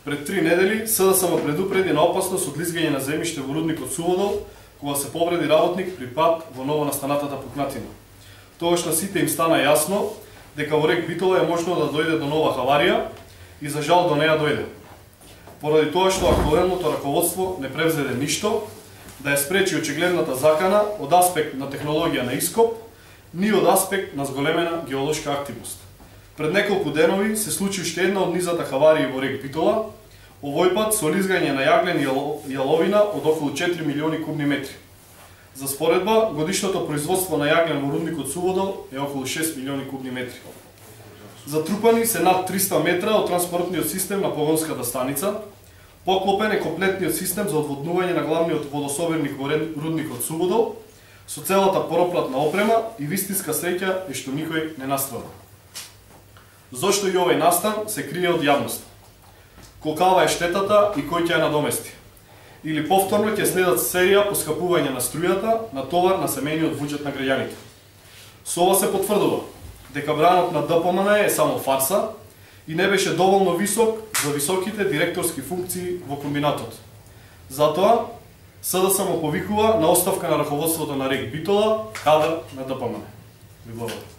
Пред 3 недели СДСМ предупреди на опасност од лизгање на земјиште во рудникот Суводол, кога се повреди работник при пат во новонастанатата пукнатина. Тогаш на сите им стана јасно дека во рек Битола е можно да дојде до нова хаварија и за жал до неа дојде. Поради тоа што актуелното раководство не превзеде ништо, да ја спречи очигледната закана од аспект на технологија на ископ, ни од аспект на зголемена геолошка активност. Пред неколку денови се случи уште една од низата хаварии во рек Битола, овој пат со лизгање на јаглен и јаловина од околу 4 милиони кубни метри. За споредба, годишното производство на јаглен во рудникот Суводол е околу 6 милиони кубни метри. Затрупани се над 300 метра од транспортниот систем на погонската станица, поклопен е комплетниот систем за одводнување на главниот водособирник во рудникот Суводол, со целата пороплатна опрема и вистинска среќа е што никој не настрада. Зошто и овој настан се крие од јавност? Колкава е штетата и кој ќе ја надомести? Или повторно ќе следат серија поскапување на струјата на товар на семејниот буџет на граѓаните. Со ова се потврдува дека бранот на ДПМН е само фарса и не беше доволно висок за високите директорски функции во комбинатот. Затоа СДСМ повикува на оставка на раководството на рек Битола, кадар на ДПМН. Ви благодарам.